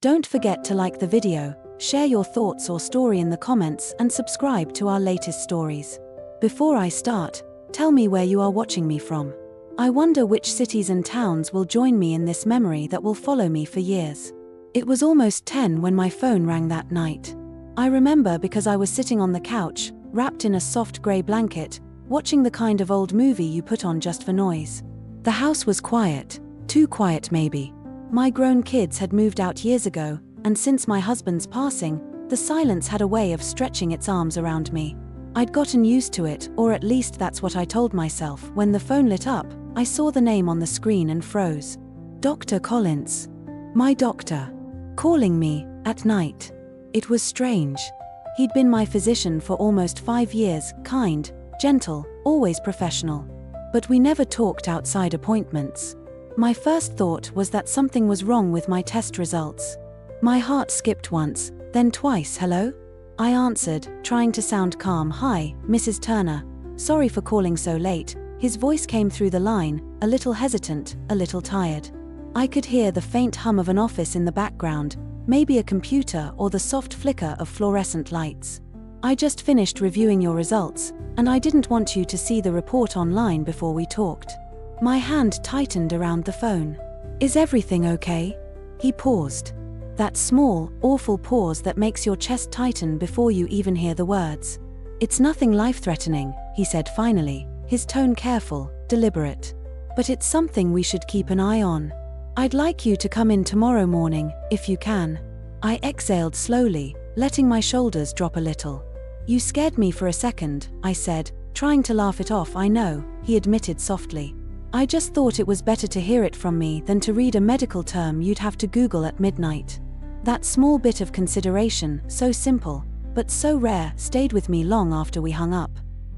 Don't forget to like the video, share your thoughts or story in the comments and subscribe to our latest stories. Before I start, tell me where you are watching me from. I wonder which cities and towns will join me in this memory that will follow me for years. It was almost 10 when my phone rang that night. I remember because I was sitting on the couch, wrapped in a soft grey blanket, watching the kind of old movie you put on just for noise. The house was quiet, too quiet maybe. My grown kids had moved out years ago, and since my husband's passing, the silence had a way of stretching its arms around me. I'd gotten used to it, or at least that's what I told myself. When the phone lit up, I saw the name on the screen and froze. Dr. Collins. My doctor. Calling me, at night. It was strange. He'd been my physician for almost 5 years, kind, gentle, always professional. But we never talked outside appointments. My first thought was that something was wrong with my test results. My heart skipped once, then twice. Hello? I answered, trying to sound calm. Hi, Mrs. Turner. Sorry for calling so late. His voice came through the line, a little hesitant, a little tired. I could hear the faint hum of an office in the background, maybe a computer or the soft flicker of fluorescent lights. I just finished reviewing your results, and I didn't want you to see the report online before we talked. My hand tightened around the phone. Is everything okay? He paused. That small, awful pause that makes your chest tighten before you even hear the words. It's nothing life-threatening, he said finally, his tone careful, deliberate. But it's something we should keep an eye on. I'd like you to come in tomorrow morning, if you can. I exhaled slowly, letting my shoulders drop a little. You scared me for a second, I said, trying to laugh it off. I know, he admitted softly. I just thought it was better to hear it from me than to read a medical term you'd have to Google at midnight. That small bit of consideration, so simple, but so rare, stayed with me long after we hung up.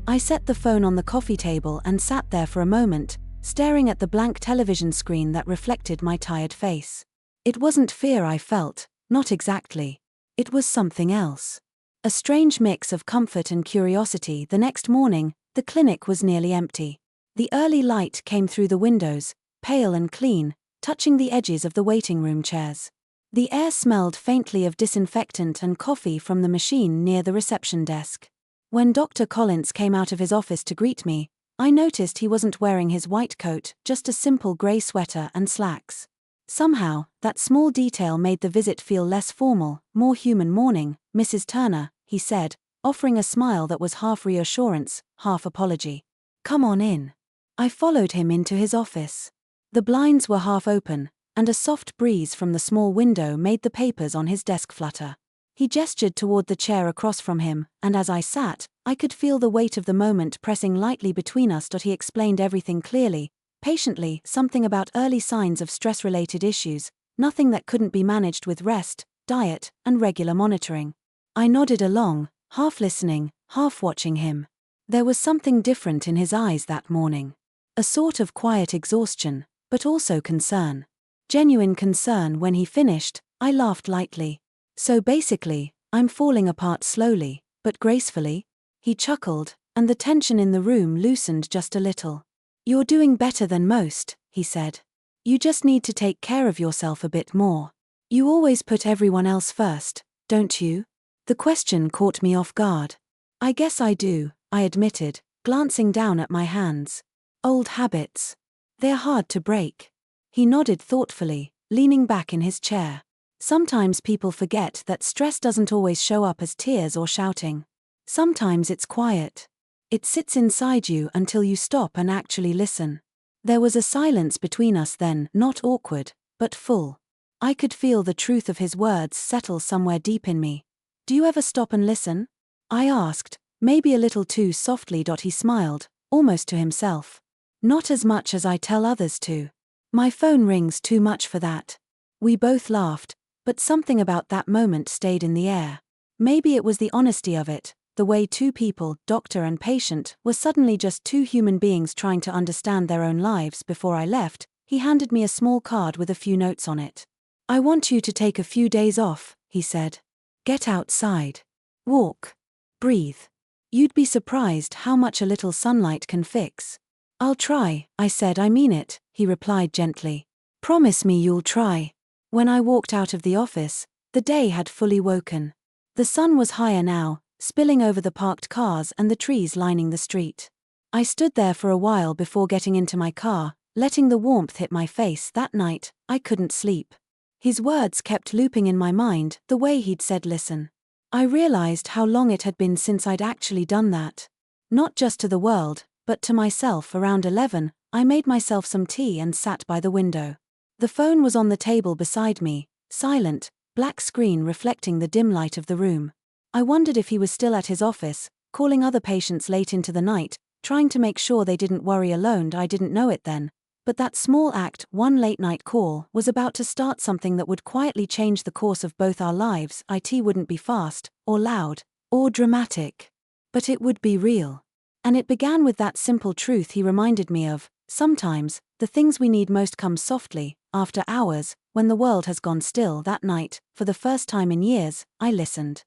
I set the phone on the coffee table and sat there for a moment, staring at the blank television screen that reflected my tired face. It wasn't fear I felt, not exactly. It was something else. A strange mix of comfort and curiosity. The next morning, the clinic was nearly empty. The early light came through the windows, pale and clean, touching the edges of the waiting room chairs. The air smelled faintly of disinfectant and coffee from the machine near the reception desk. When Dr. Collins came out of his office to greet me, I noticed he wasn't wearing his white coat, just a simple grey sweater and slacks. Somehow, that small detail made the visit feel less formal, more human. Morning, Mrs. Turner, he said, offering a smile that was half reassurance, half apology. Come on in. I followed him into his office. The blinds were half open, and a soft breeze from the small window made the papers on his desk flutter. He gestured toward the chair across from him, and as I sat, I could feel the weight of the moment pressing lightly between us. He explained everything clearly, patiently, something about early signs of stress-related issues, nothing that couldn't be managed with rest, diet, and regular monitoring. I nodded along, half listening, half watching him. There was something different in his eyes that morning. A sort of quiet exhaustion, but also concern. Genuine concern. When he finished, I laughed lightly. So basically, I'm falling apart slowly, but gracefully? He chuckled, and the tension in the room loosened just a little. You're doing better than most, he said. You just need to take care of yourself a bit more. You always put everyone else first, don't you? The question caught me off guard. I guess I do, I admitted, glancing down at my hands. Old habits. They're hard to break. He nodded thoughtfully, leaning back in his chair. Sometimes people forget that stress doesn't always show up as tears or shouting. Sometimes it's quiet. It sits inside you until you stop and actually listen. There was a silence between us then, not awkward, but full. I could feel the truth of his words settle somewhere deep in me. Do you ever stop and listen? I asked, maybe a little too softly. He smiled, almost to himself. Not as much as I tell others to. My phone rings too much for that. We both laughed, but something about that moment stayed in the air. Maybe it was the honesty of it, the way two people, doctor and patient, were suddenly just two human beings trying to understand their own lives. Before I left, he handed me a small card with a few notes on it. I want you to take a few days off, he said. Get outside. Walk. Breathe. You'd be surprised how much a little sunlight can fix. I'll try, I said. I mean it, he replied gently. Promise me you'll try. When I walked out of the office, the day had fully woken. The sun was higher now, spilling over the parked cars and the trees lining the street. I stood there for a while before getting into my car, letting the warmth hit my face. That night, I couldn't sleep. His words kept looping in my mind, the way he'd said listen. I realized how long it had been since I'd actually done that. Not just to the world, but to myself. Around 11, I made myself some tea and sat by the window. The phone was on the table beside me, silent, black screen reflecting the dim light of the room. I wondered if he was still at his office, calling other patients late into the night, trying to make sure they didn't worry alone. I didn't know it then, but that small act, one late-night call, was about to start something that would quietly change the course of both our lives. It wouldn't be fast, or loud, or dramatic. But it would be real. And it began with that simple truth he reminded me of: sometimes, the things we need most come softly, after hours, when the world has gone still. That night, for the first time in years, I listened.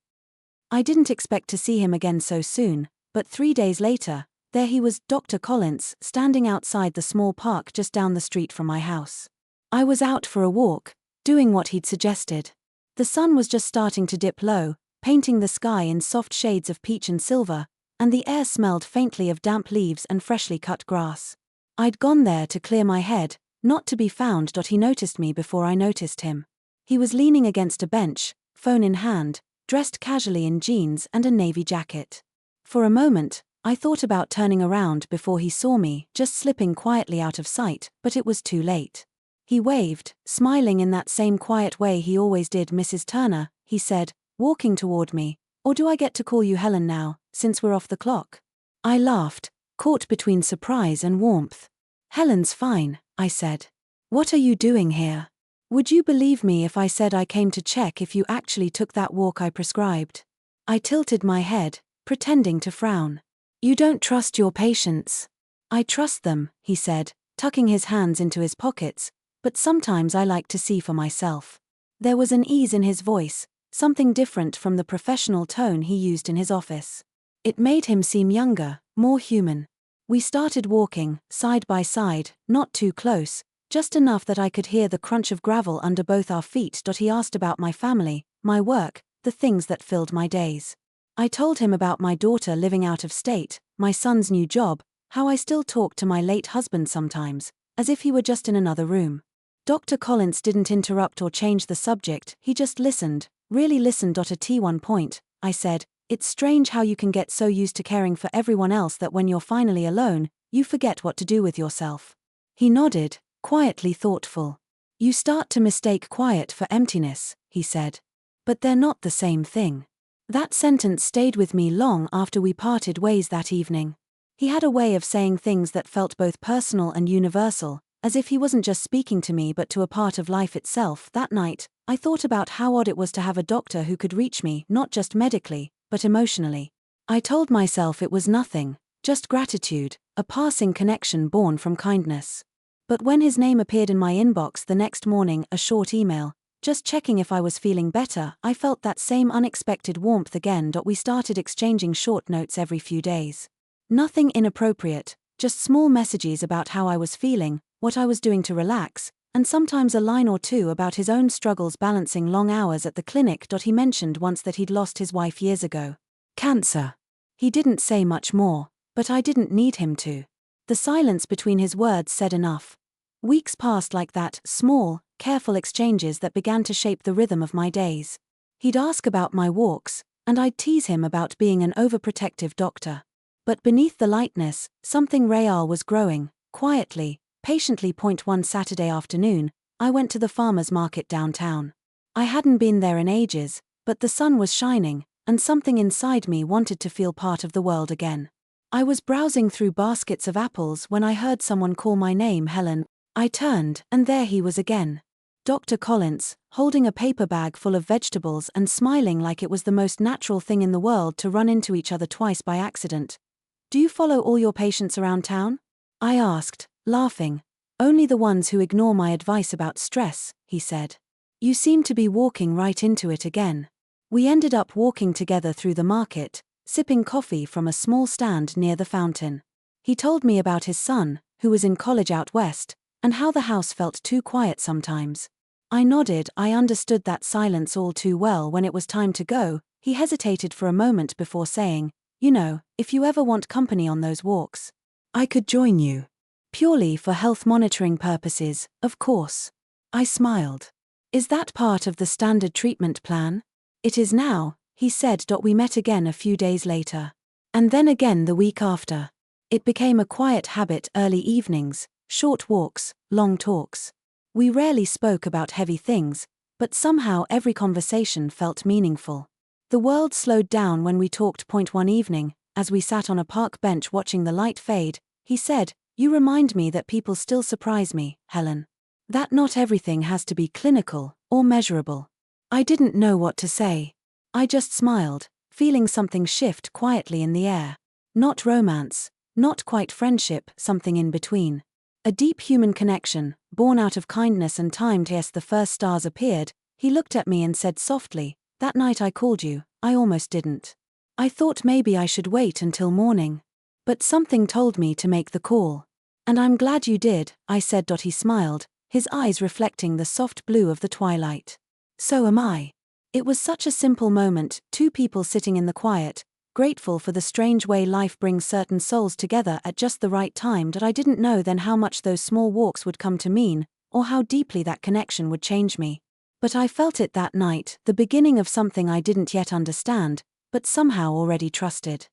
I didn't expect to see him again so soon, but 3 days later, there he was, Dr. Collins, standing outside the small park just down the street from my house. I was out for a walk, doing what he'd suggested. The sun was just starting to dip low, painting the sky in soft shades of peach and silver, and the air smelled faintly of damp leaves and freshly cut grass. I'd gone there to clear my head, not to be found. He noticed me before I noticed him. He was leaning against a bench, phone in hand, dressed casually in jeans and a navy jacket. For a moment, I thought about turning around before he saw me, just slipping quietly out of sight, but it was too late. He waved, smiling in that same quiet way he always did. "Mrs. Turner," he said, walking toward me, "or do I get to call you Helen now, since we're off the clock?" I laughed, caught between surprise and warmth. "Helen's fine," I said. "What are you doing here? Would you believe me if I said I came to check if you actually took that walk I prescribed?" I tilted my head, pretending to frown. "You don't trust your patients." "I trust them," he said, tucking his hands into his pockets, "but sometimes I like to see for myself." There was an ease in his voice, something different from the professional tone he used in his office. It made him seem younger, more human. We started walking, side by side, not too close, just enough that I could hear the crunch of gravel under both our feet. He asked about my family, my work, the things that filled my days. I told him about my daughter living out of state, my son's new job, how I still talk to my late husband sometimes, as if he were just in another room. Dr. Collins didn't interrupt or change the subject, he just listened, really listened. At one point, I said, "It's strange how you can get so used to caring for everyone else that when you're finally alone, you forget what to do with yourself." He nodded, quietly thoughtful. "You start to mistake quiet for emptiness," he said. "But they're not the same thing." That sentence stayed with me long after we parted ways that evening. He had a way of saying things that felt both personal and universal, as if he wasn't just speaking to me but to a part of life itself. That night, I thought about how odd it was to have a doctor who could reach me, not just medically, but emotionally. I told myself it was nothing, just gratitude, a passing connection born from kindness. But when his name appeared in my inbox the next morning, a short email, just checking if I was feeling better, I felt that same unexpected warmth again. We started exchanging short notes every few days. Nothing inappropriate, just small messages about how I was feeling, what I was doing to relax, and sometimes a line or two about his own struggles balancing long hours at the clinic. He mentioned once that he'd lost his wife years ago. Cancer. He didn't say much more, but I didn't need him to. The silence between his words said enough. Weeks passed like that, small, careful exchanges that began to shape the rhythm of my days. He'd ask about my walks, and I'd tease him about being an overprotective doctor. But beneath the lightness, something real was growing, quietly, patiently. One Saturday afternoon, I went to the farmer's market downtown. I hadn't been there in ages, but the sun was shining, and something inside me wanted to feel part of the world again. I was browsing through baskets of apples when I heard someone call my name, "Helen." I turned, and there he was again. Dr. Collins, holding a paper bag full of vegetables and smiling like it was the most natural thing in the world to run into each other twice by accident. "Do you follow all your patients around town?" I asked, laughing. "Only the ones who ignore my advice about stress," he said. "You seem to be walking right into it again." We ended up walking together through the market, sipping coffee from a small stand near the fountain. He told me about his son, who was in college out west, and how the house felt too quiet sometimes. I nodded. I understood that silence all too well. When it was time to go, he hesitated for a moment before saying, "You know, if you ever want company on those walks, I could join you. Purely for health monitoring purposes, of course." I smiled. "Is that part of the standard treatment plan?" "It is now," he said. We met again a few days later. And then again the week after. It became a quiet habit: early evenings, short walks, long talks. We rarely spoke about heavy things, but somehow every conversation felt meaningful. The world slowed down when we talked. One evening, as we sat on a park bench watching the light fade, he said, "You remind me that people still surprise me, Helen. That not everything has to be clinical or measurable." I didn't know what to say. I just smiled, feeling something shift quietly in the air. Not romance, not quite friendship, something in between. A deep human connection, born out of kindness and time. Yes, the first stars appeared. He looked at me and said softly, "That night I called you, I almost didn't. I thought maybe I should wait until morning. But something told me to make the call. And I'm glad you did," I said. He smiled, his eyes reflecting the soft blue of the twilight. "So am I." It was such a simple moment, two people sitting in the quiet, grateful for the strange way life brings certain souls together at just the right time. I didn't know then how much those small walks would come to mean, or how deeply that connection would change me. But I felt it that night, the beginning of something I didn't yet understand, but somehow already trusted.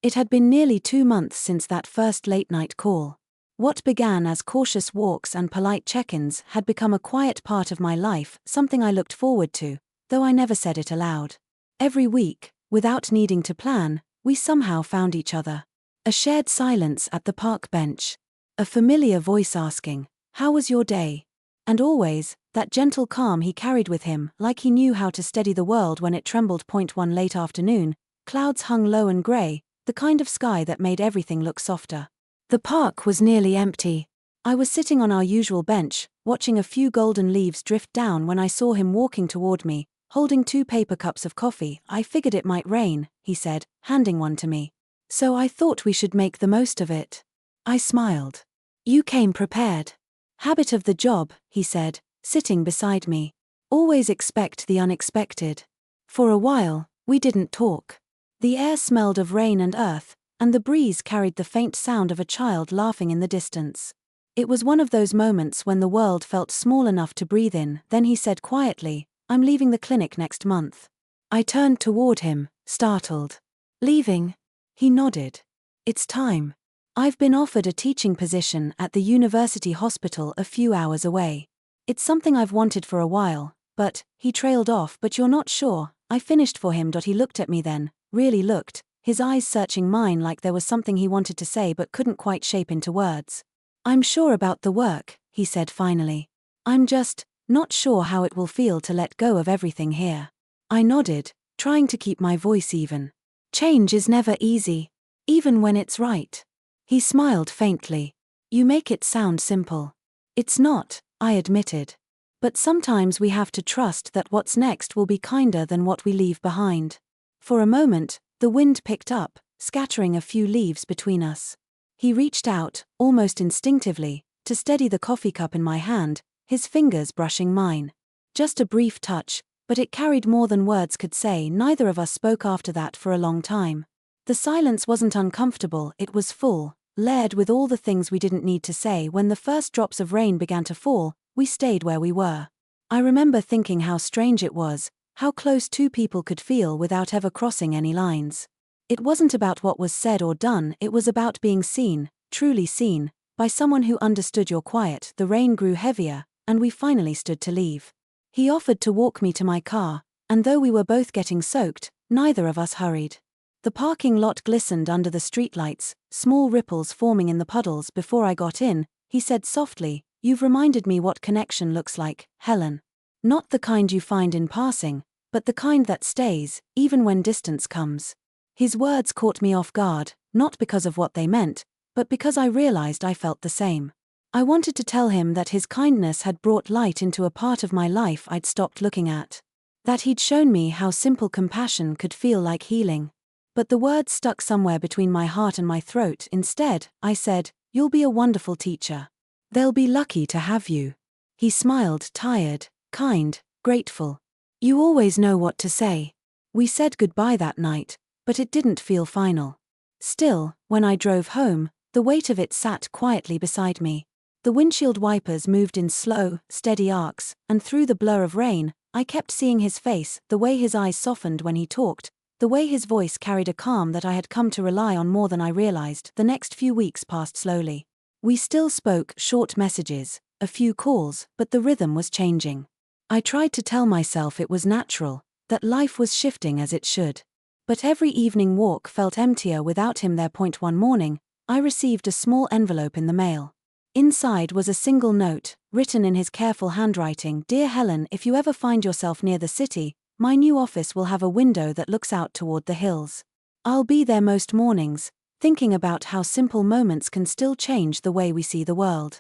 It had been nearly 2 months since that first late-night call. What began as cautious walks and polite check-ins had become a quiet part of my life, something I looked forward to, though I never said it aloud. Every week, without needing to plan, we somehow found each other. A shared silence at the park bench. A familiar voice asking, "How was your day?" And always, that gentle calm he carried with him, like he knew how to steady the world when it trembled. One late afternoon, clouds hung low and grey, the kind of sky that made everything look softer. The park was nearly empty. I was sitting on our usual bench, watching a few golden leaves drift down when I saw him walking toward me, holding 2 paper cups of coffee. "I figured it might rain," he said, handing one to me. "So I thought we should make the most of it." I smiled. "You came prepared." "Habit of the job," he said, sitting beside me. "Always expect the unexpected." For a while, we didn't talk. The air smelled of rain and earth, and the breeze carried the faint sound of a child laughing in the distance. It was one of those moments when the world felt small enough to breathe in. Then he said quietly, "I'm leaving the clinic next month." I turned toward him, startled. "Leaving?" He nodded. "It's time. I've been offered a teaching position at the university hospital a few hours away. It's something I've wanted for a while, but," he trailed off. "But you're not sure?" I finished for him. He looked at me then, really looked, his eyes searching mine like there was something he wanted to say but couldn't quite shape into words. "I'm sure about the work," he said finally. "I'm just not sure how it will feel to let go of everything here." I nodded, trying to keep my voice even. "Change is never easy, even when it's right." He smiled faintly. "You make it sound simple." "It's not," I admitted. "But sometimes we have to trust that what's next will be kinder than what we leave behind." For a moment, the wind picked up, scattering a few leaves between us. He reached out, almost instinctively, to steady the coffee cup in my hand, his fingers brushing mine. Just a brief touch, but it carried more than words could say. Neither of us spoke after that for a long time. The silence wasn't uncomfortable, it was full, layered with all the things we didn't need to say. When the first drops of rain began to fall, we stayed where we were. I remember thinking how strange it was, how close two people could feel without ever crossing any lines. It wasn't about what was said or done, it was about being seen, truly seen, by someone who understood your quiet. The rain grew heavier, and we finally stood to leave. He offered to walk me to my car, and though we were both getting soaked, neither of us hurried. The parking lot glistened under the streetlights, small ripples forming in the puddles. Before I got in, he said softly, "You've reminded me what connection looks like, Helen. Not the kind you find in passing, but the kind that stays, even when distance comes." His words caught me off guard, not because of what they meant, but because I realized I felt the same. I wanted to tell him that his kindness had brought light into a part of my life I'd stopped looking at. That he'd shown me how simple compassion could feel like healing. But the words stuck somewhere between my heart and my throat. Instead, I said, "You'll be a wonderful teacher. They'll be lucky to have you." He smiled, tired, kind, grateful. You always know what to say. We said goodbye that night, but it didn't feel final. Still, when I drove home, the weight of it sat quietly beside me. The windshield wipers moved in slow, steady arcs, and through the blur of rain, I kept seeing his face, the way his eyes softened when he talked, the way his voice carried a calm that I had come to rely on more than I realized. The next few weeks passed slowly. We still spoke short messages, a few calls, but the rhythm was changing. I tried to tell myself it was natural, that life was shifting as it should. But every evening walk felt emptier without him there. One morning, I received a small envelope in the mail. Inside was a single note, written in his careful handwriting. Dear Helen, if you ever find yourself near the city, my new office will have a window that looks out toward the hills. I'll be there most mornings, thinking about how simple moments can still change the way we see the world.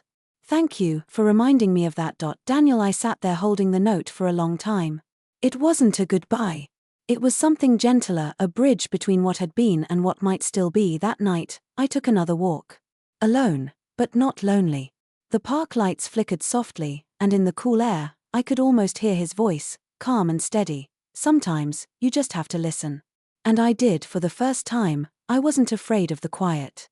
Thank you for reminding me of that. Daniel. I sat there holding the note for a long time. It wasn't a goodbye. It was something gentler, a bridge between what had been and what might still be. That night, I took another walk. Alone, but not lonely. The park lights flickered softly, and in the cool air, I could almost hear his voice, calm and steady. Sometimes, you just have to listen. And I did. For the first time, I wasn't afraid of the quiet.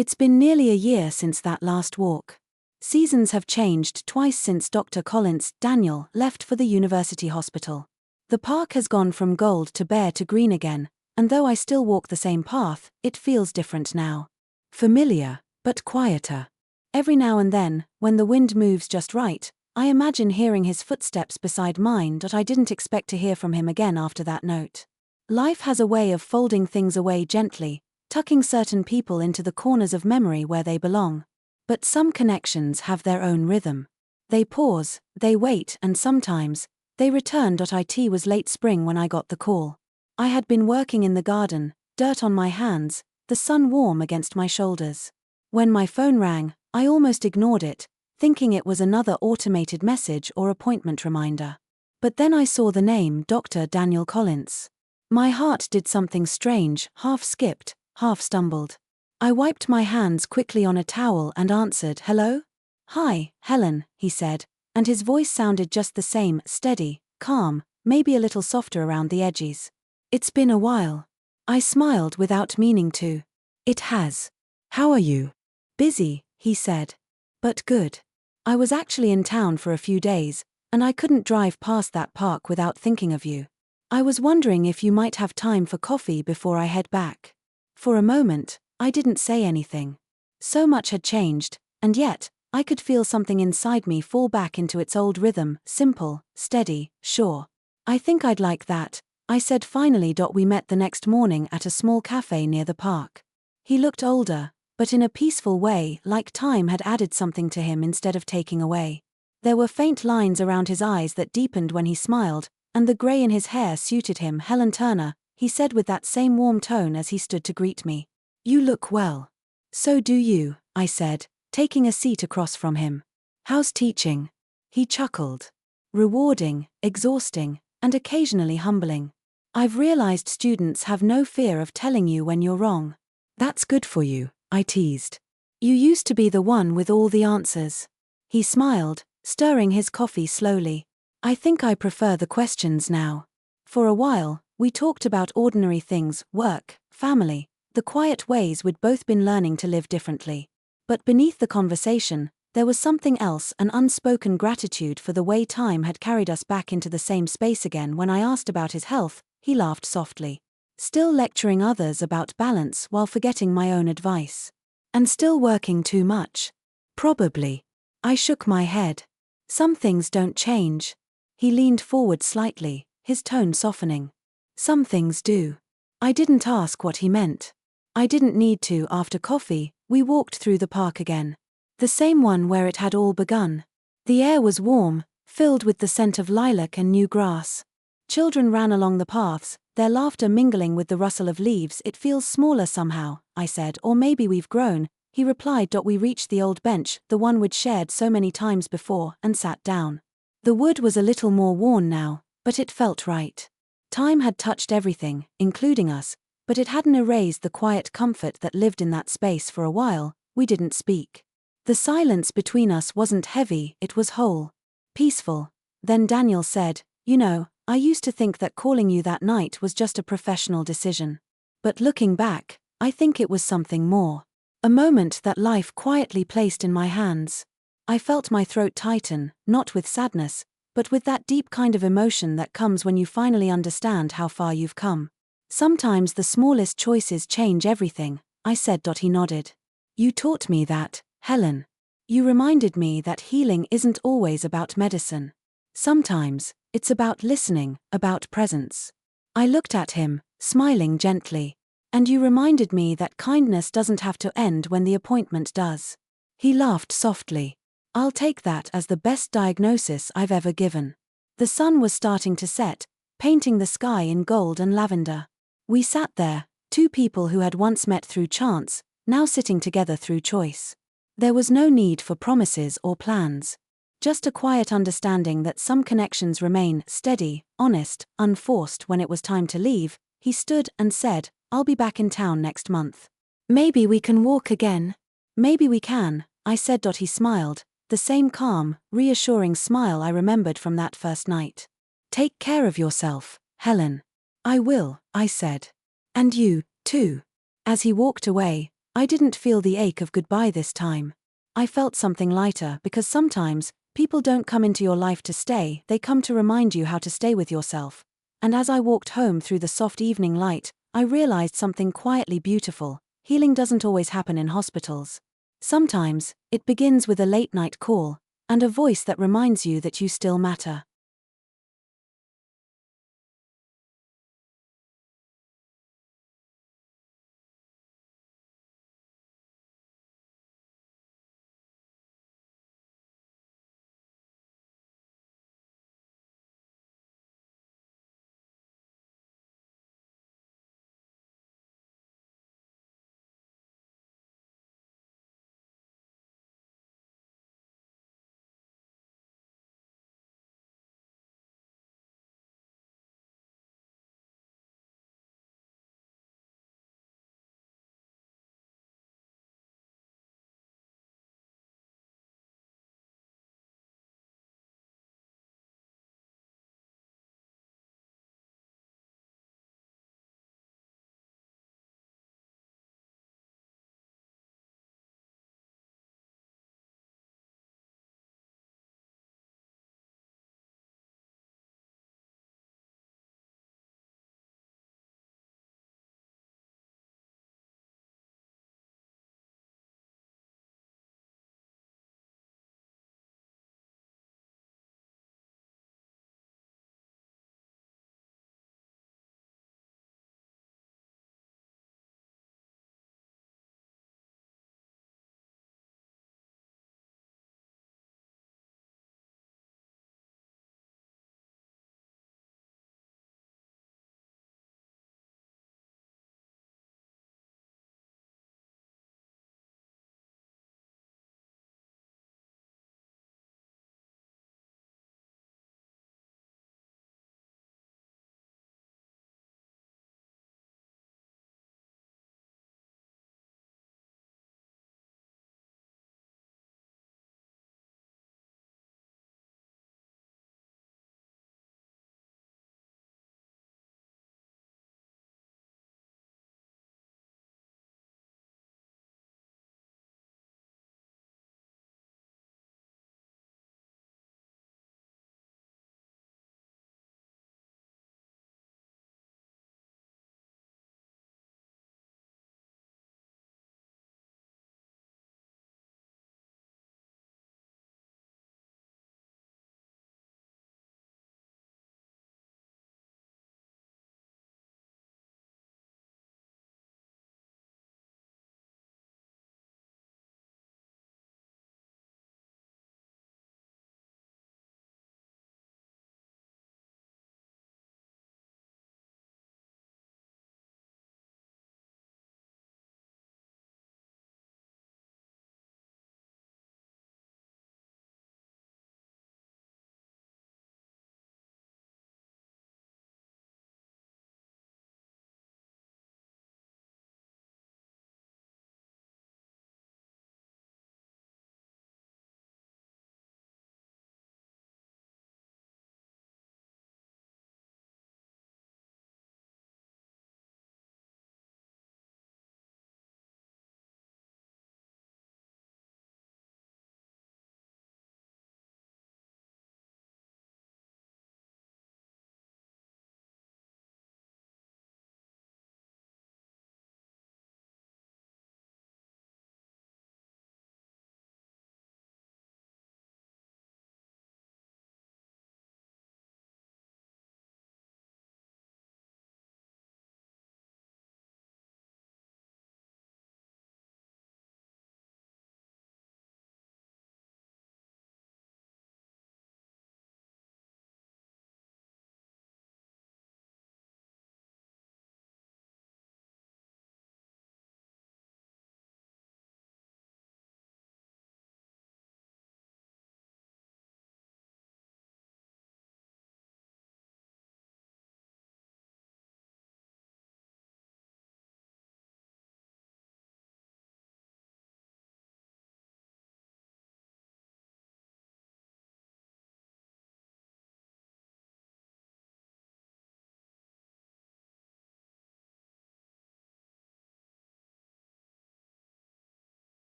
It's been nearly a year since that last walk. Seasons have changed twice since Dr. Collins, Daniel, left for the university hospital. The park has gone from gold to bare to green again, and though I still walk the same path, it feels different now. Familiar, but quieter. Every now and then, when the wind moves just right, I imagine hearing his footsteps beside mine. I didn't expect to hear from him again after that note. Life has a way of folding things away gently, tucking certain people into the corners of memory where they belong. But some connections have their own rhythm. They pause, they wait, and sometimes, they return. It was late spring when I got the call. I had been working in the garden, dirt on my hands, the sun warm against my shoulders. When my phone rang, I almost ignored it, thinking it was another automated message or appointment reminder. But then I saw the name Dr. Daniel Collins. My heart did something strange, half skipped, half stumbled. I wiped my hands quickly on a towel and answered. Hello? Hi, Helen, he said, and his voice sounded just the same, steady, calm, maybe a little softer around the edges. It's been a while. I smiled without meaning to. It has. How are you? Busy, he said. But good. I was actually in town for a few days, and I couldn't drive past that park without thinking of you. I was wondering if you might have time for coffee before I head back. For a moment, I didn't say anything. So much had changed, and yet, I could feel something inside me fall back into its old rhythm, simple, steady, sure. I think I'd like that, I said finally. We met the next morning at a small cafe near the park. He looked older, but in a peaceful way, like time had added something to him instead of taking away. There were faint lines around his eyes that deepened when he smiled, and the grey in his hair suited him. Helen Turner, he said with that same warm tone as he stood to greet me. You look well. So do you, I said, taking a seat across from him. How's teaching? He chuckled. Rewarding, exhausting, and occasionally humbling. I've realized students have no fear of telling you when you're wrong. That's good for you, I teased. You used to be the one with all the answers. He smiled, stirring his coffee slowly. I think I prefer the questions now. For a while, we talked about ordinary things, work, family, the quiet ways we'd both been learning to live differently. But beneath the conversation, there was something else, an unspoken gratitude for the way time had carried us back into the same space again. When I asked about his health, he laughed softly. Still lecturing others about balance while forgetting my own advice. And still working too much? Probably. I shook my head. Some things don't change. He leaned forward slightly, his tone softening. Some things do. I didn't ask what he meant. I didn't need to. After coffee, we walked through the park again. The same one where it had all begun. The air was warm, filled with the scent of lilac and new grass. Children ran along the paths, their laughter mingling with the rustle of leaves. It feels smaller somehow, I said. Or maybe we've grown, he replied. We reached the old bench, the one we'd shared so many times before, and sat down. The wood was a little more worn now, but it felt right. Time had touched everything, including us, but it hadn't erased the quiet comfort that lived in that space. For a while, we didn't speak. The silence between us wasn't heavy, it was whole. Peaceful. Then Daniel said, "You know, I used to think that calling you that night was just a professional decision. But looking back, I think it was something more. A moment that life quietly placed in my hands." I felt my throat tighten, not with sadness, but with that deep kind of emotion that comes when you finally understand how far you've come. "Sometimes the smallest choices change everything," I said. He nodded. "You taught me that, Helen. You reminded me that healing isn't always about medicine. Sometimes, it's about listening, about presence." I looked at him, smiling gently. "And you reminded me that kindness doesn't have to end when the appointment does." He laughed softly. "I'll take that as the best diagnosis I've ever given." The sun was starting to set, painting the sky in gold and lavender. We sat there, two people who had once met through chance, now sitting together through choice. There was no need for promises or plans. Just a quiet understanding that some connections remain steady, honest, unforced. When it was time to leave, he stood and said, "I'll be back in town next month. Maybe we can walk again." "Maybe we can," I said. He smiled, the same calm, reassuring smile I remembered from that first night. "Take care of yourself, Helen." "I will," I said. "And you, too." As he walked away, I didn't feel the ache of goodbye this time. I felt something lighter, because sometimes, people don't come into your life to stay, they come to remind you how to stay with yourself. And as I walked home through the soft evening light, I realized something quietly beautiful. Healing doesn't always happen in hospitals. Sometimes, it begins with a late-night call, and a voice that reminds you that you still matter.